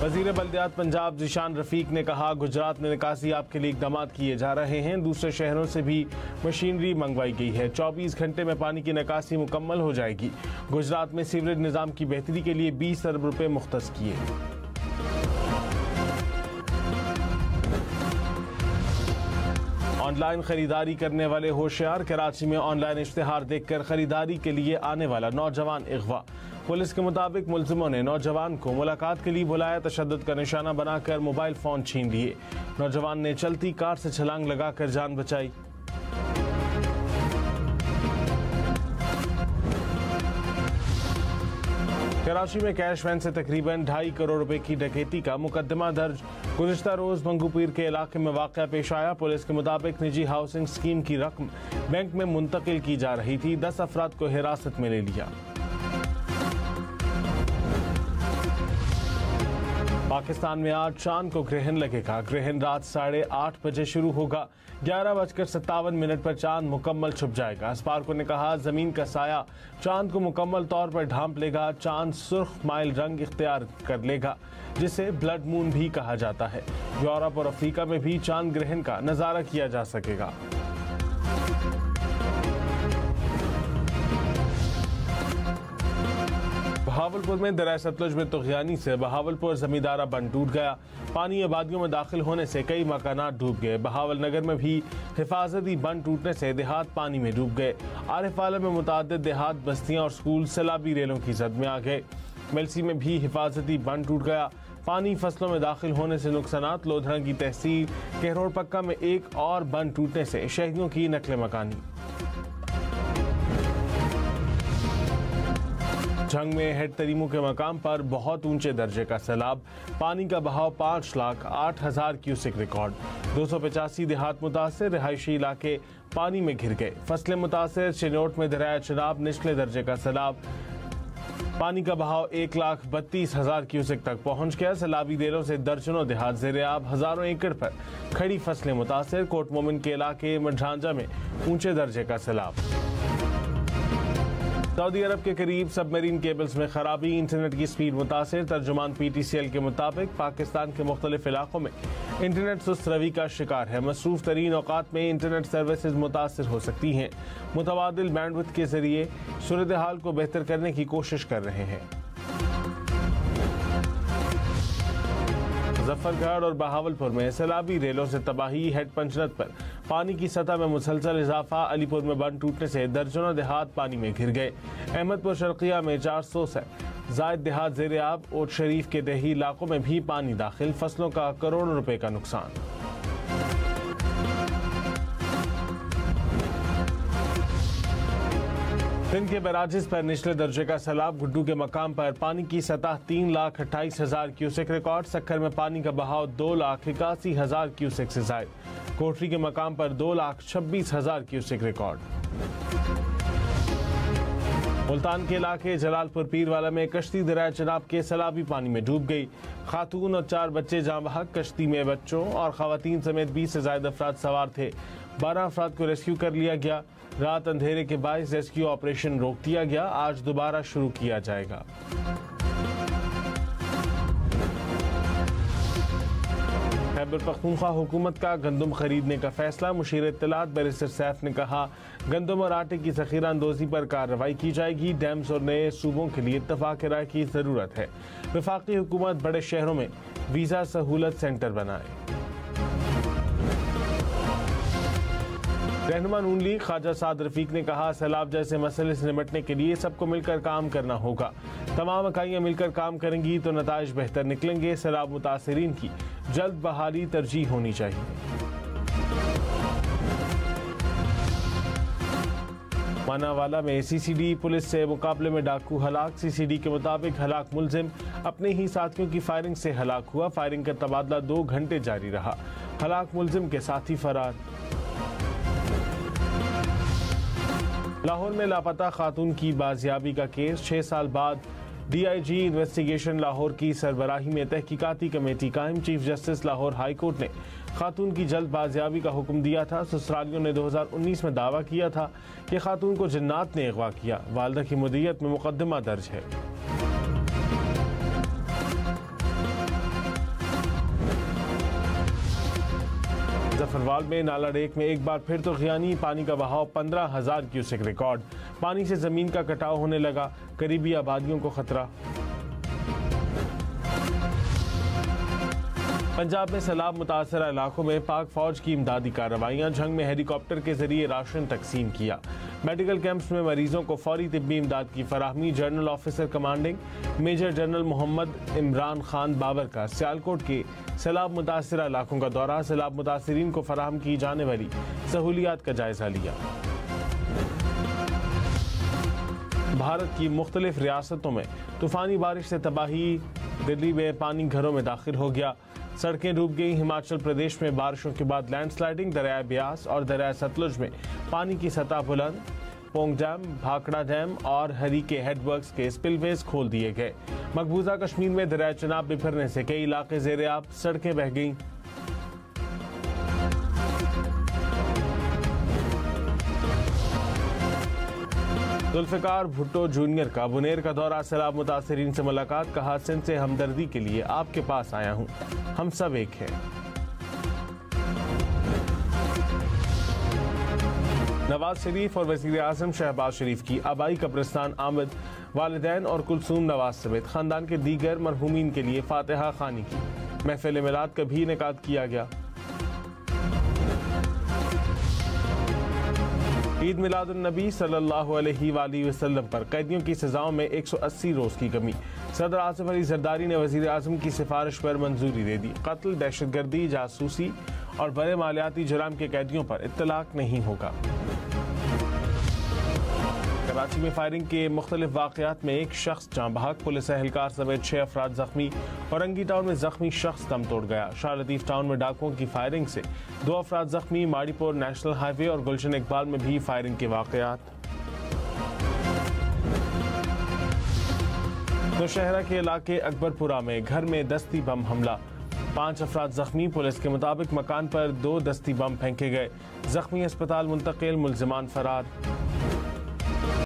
वज़ीर बल्दियात पंजाब ज़ीशान रफ़ीक ने कहा, गुजरात में निकासी आपके लिए इक़दाम किए जा रहे हैं। दूसरे शहरों से भी मशीनरी मंगवाई गई है। 24 घंटे में पानी की निकासी मुकम्मल हो जाएगी। गुजरात में सीवरेज निज़ाम की बेहतरी के लिए 20 अरब रुपये मुख्तस किए। ऑनलाइन खरीदारी करने वाले होशियार, कराची में ऑनलाइन इश्तिहार देखकर खरीदारी के लिए आने वाला नौजवान अगवा। पुलिस के मुताबिक मुलजिमों ने नौजवान को मुलाकात के लिए बुलाया, तशद्दुद का निशाना बनाकर मोबाइल फोन छीन लिए। नौजवान ने चलती कार से छलांग लगाकर जान बचाई। कराची में कैश वैन से तकरीबन 2.5 करोड़ रुपए की डकैती का मुकदमा दर्ज। गुज़िश्ता रोज मंगूपीर के इलाके में वाक़या पेश आया। पुलिस के मुताबिक निजी हाउसिंग स्कीम की रकम बैंक में मुंतकिल की जा रही थी। 10 अफराद को हिरासत में ले लिया। पाकिस्तान में आज चांद को ग्रहण लगेगा। ग्रहण रात 8:30 बजे शुरू होगा। 11:57 पर चांद मुकम्मल छुप जाएगा। स्पार्को ने कहा, जमीन का साया चांद को मुकम्मल तौर पर ढांप लेगा। चांद सुर्ख माइल रंग इख्तियार कर लेगा, जिसे ब्लड मून भी कहा जाता है। यूरोप और अफ्रीका में भी चांद ग्रहण का नजारा किया जा सकेगा। बहावलपुर में दरिया सतलुज में तुग़यानी से बहावलपुर जमींदारा बंद टूट गया। पानी आबादियों में दाखिल होने से कई मकानात डूब गए। बहावल नगर में भी हिफाजती बंद टूटने से देहात पानी में डूब गए। आरिफवाला में मुतादिद देहात, बस्तियां और स्कूल सैलाबी रेलों की जद में आ गए। मेलसी में भी हिफाजती बंद टूट गया। पानी फसलों में दाखिल होने से नुकसानात। लोधरा की तहसील केहरोड़ पक्का में एक और बंद टूटने से शहरियों की नकले मकानी। जंग में हेड तरीमू के मकाम पर बहुत ऊंचे दर्जे का सैलाब। पानी का बहाव 5,08,000 क्यूसेक रिकॉर्ड। 285 देहात मुतासर, रिहायशी इलाके पानी में घिर गए। फसलें मुतासर। चिनोट में दरिया चिनाब निचले दर्जे का सैलाब। पानी का बहाव 1,32,000 क्यूसेक तक पहुंच गया। सैलाबी रेलों से दर्जनों देहात ज़ेर-ए-आब। हजारों एकड़ पर खड़ी फसलें मुतासर। कोट मोमिन के इलाके मझांझा में ऊंचे दर्जे का सैलाब। सऊदी अरब के करीब सबमरीन केबल्स में खराबी, इंटरनेट की स्पीड मुतासिर। तर्जुमान PTCL के मुताबिक पाकिस्तान के मुख्तलिफ इलाकों में इंटरनेट सुस्त रवि का शिकार है। मसरूफ तरीन औकात में इंटरनेट सर्विसेज मुतासिर हो सकती हैं। मुतबादिल बैंडविड्थ के जरिए सूरत हाल को बेहतर करने की कोशिश कर रहे हैं। मुजफ्फरगढ़ और बहावलपुर में सैलाबी रेलों से तबाही। हेड पंचनद पर पानी की सतह में मुसलसल इजाफा। अलीपुर में बंद टूटने से दर्जनों देहात पानी में घिर गए। अहमदपुर शर्किया में 400 से जायद देहात ज़ेर-ए-आब। ओट शरीफ के देही इलाकों में भी पानी दाखिल। फसलों का करोड़ों रुपए का नुकसान। सिंध के बैराजिस पर निचले दर्जे का सैलाब। गुड्डू के मकाम पर पानी की सतह 3,28,000 क्यूसेक रिकॉर्ड। सक्खर में पानी का बहाव 2,81,000 क्यूसेक से जायद। कोठरी के मकाम पर 2,26,000 क्यूसेक रिकॉर्ड। मुल्तान के इलाके जलालपुर पीरवाला में कश्ती दरिया चिनाब के सैलाबी पानी में डूब गई। खातून और 4 बच्चे जाँ बहक। कश्ती में बच्चों और खवातीन समेत 20 से ज्यादा अफराद सवार थे। 12 अफराद को रेस्क्यू कर लिया गया। रात अंधेरे के बायस रेस्क्यू ऑपरेशन रोक दिया गया। आज दोबारा शुरू किया जाएगा। खैबर पख्तूनख्वा हुकूमत का गंदम खरीदने का फैसला। मुशीर इत्तलात बैरिस्टर सैफ ने कहा, गंदम और आटे की ज़ख़ीरा अंदोज़ी पर कार्रवाई की जाएगी। डैम्स और नए सूबों के लिए इत्तफ़ाक़ राय की ज़रूरत है। वफाकी हुकूमत बड़े शहरों में वीज़ा सहूलत सेंटर बनाए। रहनुमा नून लीग ख्वाजा साद रफीक ने कहा, सैलाब जैसे मसले से निपटने के लिए सबको मिलकर काम करना होगा। तमाम इकाइयां मिलकर काम करेंगी तो नताइज बेहतर निकलेंगे। सैलाब मुतासिरीन की जल्द बहाली तरजीह होनी चाहिए। मानावाला में CCD पुलिस से मुकाबले में डाकू हलाक। CCD के मुताबिक हलाक मुलजिम अपने ही साथियों की फायरिंग से हलाक हुआ। फायरिंग का तबादला 2 घंटे जारी रहा। हलाक मुलजिम के साथी फरार। लाहौर में लापता खातून की बाजियाबी का केस। 6 साल बाद DIG इन्वेस्टिगेशन लाहौर की सरबराही में तहकीकाती कमेटी कायम। Chief justice Lahore high court ने खातून की जल्द बाजियाबी का हुक्म दिया था। ससुरालियों ने 2019 में दावा किया था कि खातून को जिन्नात ने अगवा किया। वालिदा की मुद्दत में मुकदमा दर्ज है। जाफरवाल में नाला रेक में एक बार फिर तुग़यानी, पानी का बहाव 15,000 क्यूसेक रिकॉर्ड। पानी से जमीन का कटाव होने लगा, करीबी आबादियों को खतरा। पंजाब में सैलाब मुतासरा इलाकों में पाक फौज की इमदादी कार्रवाइयाँ, झंग में हेलीकॉप्टर के जरिए राशन तकसीम किया। मेडिकल कैंप्स में मरीजों को फौरी तिब्बी इमदाद की फराहमी। General officer commanding major general Mohammad Imran Khan Babar का सियालकोट के सैलाब मुतासरा इलाकों का दौरा, सैलाब मुतासरीन को फराहम की जाने वाली सहूलियात का जायजा लिया। भारत की मुख्तलिफ रियासतों में तूफानी बारिश से तबाही, दिल्ली में पानी घरों में दाखिल हो गया, सड़कें डूब गई। हिमाचल प्रदेश में बारिशों के बाद लैंडस्लाइडिंग, दरिया ब्यास और दरिया सतलुज में पानी की सतह बुलंद। पोंग डैम, भाखड़ा डैम और हरी के हेडवर्क्स के स्पिलवेज खोल दिए गए। मकबूजा कश्मीर में दरिया चनाब बिखरने से कई इलाके ज़ेरे आब, सड़कें बह गईं। जुल्फ़िकार भुट्टो जूनियर का बुनेर का दौरा, सैलाब मुतासरीन से मुलाकात, कहा सिंध से हमदर्दी के लिए आपके पास आया हूँ, हम सब एक हैं। नवाज शरीफ और वज़ीर आज़म शहबाज शरीफ की आबाई कब्रिस्तान आमद, वालिदैन और कुलसूम नवाज समेत खानदान के दीगर मरहूमीन के लिए फातिहा खानी की। महफिल मिलाद का भी इनेकाद किया गया। ईद मिलादुन्नबी सल्लल्लाहु अलैहि वसल्लम पर कैदियों की सजाओं में 180 रोज की कमी। सदर आसिफ अली जरदारी ने वज़ीर आज़म की सिफारिश पर मंजूरी दे दी। कत्ल, दहशतगर्दी, जासूसी और बड़े मालियाती जुर्म के कैदियों पर इत्तलाक नहीं होगा। कराची में फायरिंग के मुख्तलिफ वाक़यात में एक शख्स जाँ बहक, पुलिस एहलकार समेत 6 अफराद जख्मी। औरंगी टाउन में जख्मी शख्स दम तोड़ गया। शाह लतीफ़ टाउन में डाकुओं की फायरिंग से 2 अफराद जख्मी। माड़ीपुर नेशनल हाईवे और गुलशन इकबाल में भी फायरिंग के वाक़यात। नौशहरा के इलाके अकबरपुरा में घर में दस्ती बम हमला, 5 अफराद जख्मी। पुलिस के मुताबिक मकान पर 2 दस्ती बम फेंके गए, जख्मी अस्पताल मुंतकिल, मुल्जिमान फरार।